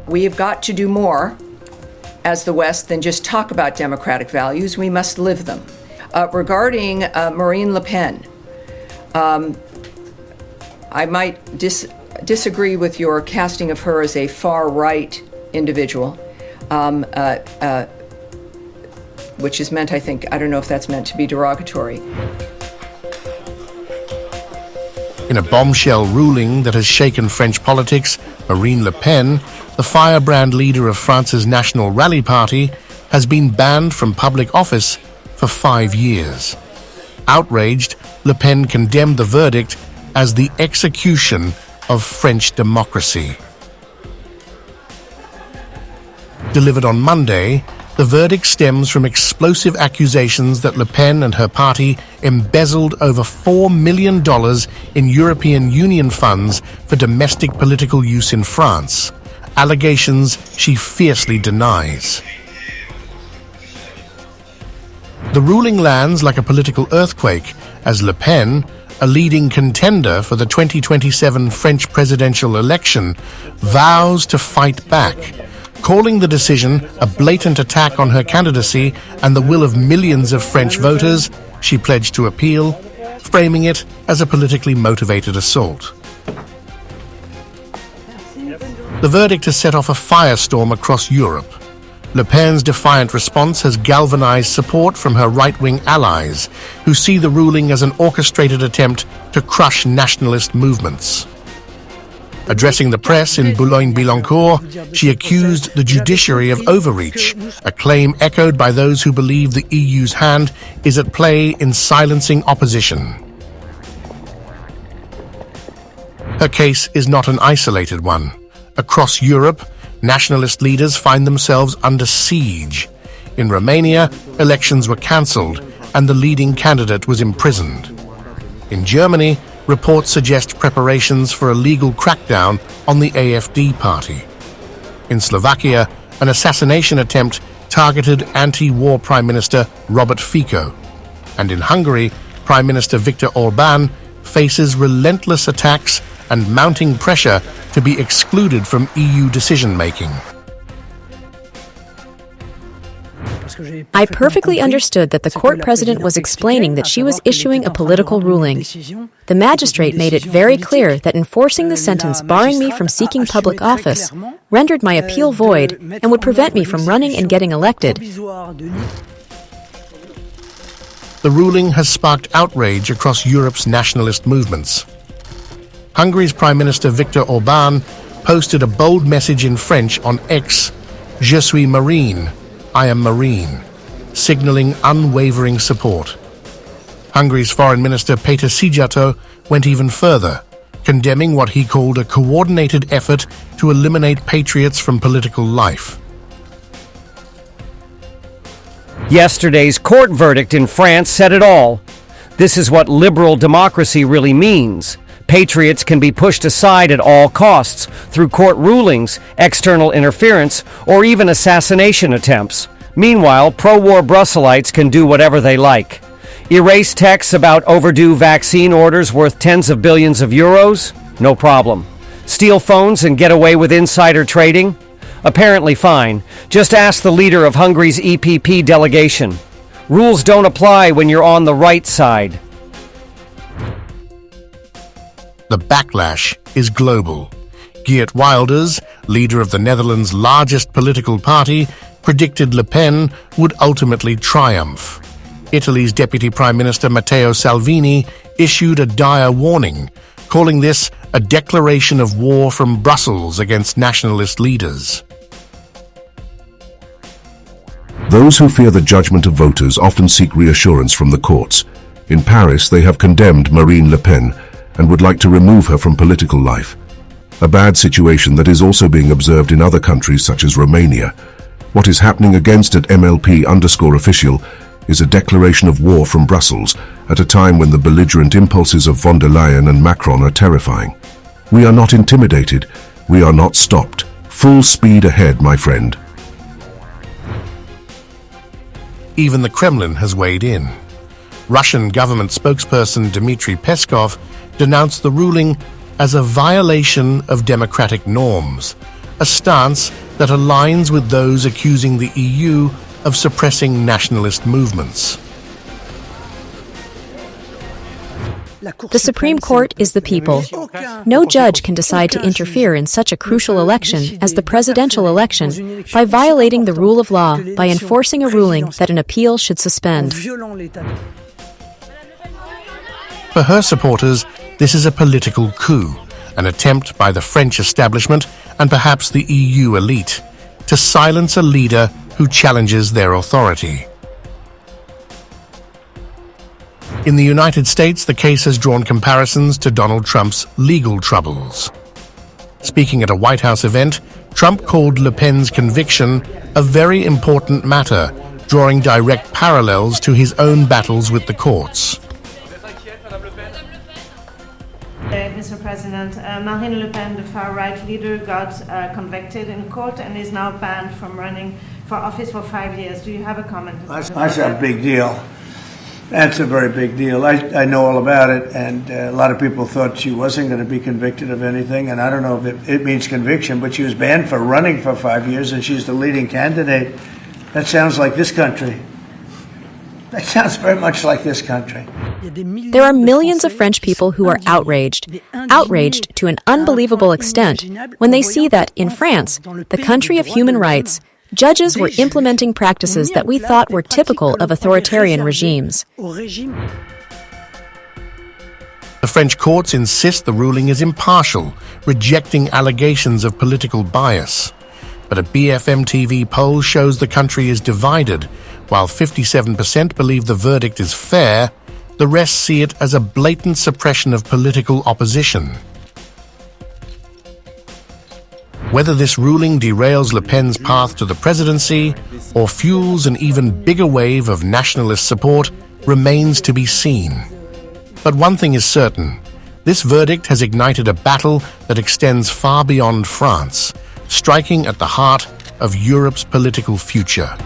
We have got to do more as the West than just talk about democratic values. We must live them. Regarding Marine Le Pen, I might disagree with your casting of her as a far-right individual, which is meant, I think, I don't know if that's meant to be derogatory. In a bombshell ruling that has shaken French politics, Marine Le Pen, the firebrand leader of France's National Rally Party, has been banned from public office for 5 years. Outraged, Le Pen condemned the verdict as the execution of French democracy. Delivered on Monday, the verdict stems from explosive accusations that Le Pen and her party embezzled over $4 million in European Union funds for domestic political use in France, allegations she fiercely denies. The ruling lands like a political earthquake as Le Pen, a leading contender for the 2027 French presidential election, vows to fight back, calling the decision a blatant attack on her candidacy and the will of millions of French voters. She pledged to appeal, framing it as a politically motivated assault. The verdict has set off a firestorm across Europe. Le Pen's defiant response has galvanized support from her right-wing allies, who see the ruling as an orchestrated attempt to crush nationalist movements. Addressing the press in Boulogne-Billancourt, she accused the judiciary of overreach, a claim echoed by those who believe the EU's hand is at play in silencing opposition. Her case is not an isolated one. Across Europe, nationalist leaders find themselves under siege. In Romania, elections were cancelled and the leading candidate was imprisoned. In Germany, reports suggest preparations for a legal crackdown on the AfD party. In Slovakia, an assassination attempt targeted anti-war Prime Minister Robert Fico. And in Hungary, Prime Minister Viktor Orbán faces relentless attacks and mounting pressure to be excluded from EU decision-making. I perfectly understood that the court president was explaining that she was issuing a political ruling. The magistrate made it very clear that enforcing the sentence barring me from seeking public office rendered my appeal void and would prevent me from running and getting elected. The ruling has sparked outrage across Europe's nationalist movements. Hungary's Prime Minister Viktor Orbán posted a bold message in French on X, "Je suis marine," I am marine, signaling unwavering support. Hungary's Foreign Minister Péter Szijjártó went even further, condemning what he called a coordinated effort to eliminate patriots from political life. Yesterday's court verdict in France said it all. This is what liberal democracy really means. Patriots can be pushed aside at all costs through court rulings, external interference, or even assassination attempts. Meanwhile, pro-war Brusselites can do whatever they like. Erase texts about overdue vaccine orders worth tens of billions of euros? No problem. Steal phones and get away with insider trading? Apparently fine. Just ask the leader of Hungary's EPP delegation. Rules don't apply when you're on the right side. The backlash is global. Geert Wilders, leader of the Netherlands' largest political party, predicted Le Pen would ultimately triumph. Italy's Deputy Prime Minister Matteo Salvini issued a dire warning, calling this a declaration of war from Brussels against nationalist leaders. Those who fear the judgment of voters often seek reassurance from the courts. In Paris, they have condemned Marine Le Pen and would like to remove her from political life. A bad situation that is also being observed in other countries such as Romania. What is happening against at MLP_official is a declaration of war from Brussels at a time when the belligerent impulses of von der Leyen and Macron are terrifying. We are not intimidated. We are not stopped. Full speed ahead, my friend. Even the Kremlin has weighed in. Russian government spokesperson Dmitry Peskov denounced the ruling as a violation of democratic norms, a stance that aligns with those accusing the EU of suppressing nationalist movements. The Supreme Court is the people. No judge can decide to interfere in such a crucial election as the presidential election by violating the rule of law by enforcing a ruling that an appeal should suspend. For her supporters, this is a political coup, an attempt by the French establishment and perhaps the EU elite to silence a leader who challenges their authority. In the United States, the case has drawn comparisons to Donald Trump's legal troubles. Speaking at a White House event, Trump called Le Pen's conviction a very important matter, drawing direct parallels to his own battles with the courts. Mr. President, Marine Le Pen, the far-right leader, got convicted in court and is now banned from running for office for 5 years. Do you have a comment? That's a big deal. That's a very big deal. I know all about it, and a lot of people thought she wasn't going to be convicted of anything, and I don't know if it means conviction, but she was banned for running for 5 years, and she's the leading candidate. That sounds like this country. That sounds very much like this country. There are millions of French people who are outraged to an unbelievable extent when they see that in France, the country of human rights, judges were implementing practices that we thought were typical of authoritarian regimes. The French courts insist the ruling is impartial, rejecting allegations of political bias. But a BFM TV poll shows the country is divided. While 57% believe the verdict is fair, the rest see it as a blatant suppression of political opposition. Whether this ruling derails Le Pen's path to the presidency or fuels an even bigger wave of nationalist support remains to be seen. But one thing is certain, this verdict has ignited a battle that extends far beyond France, striking at the heart of Europe's political future.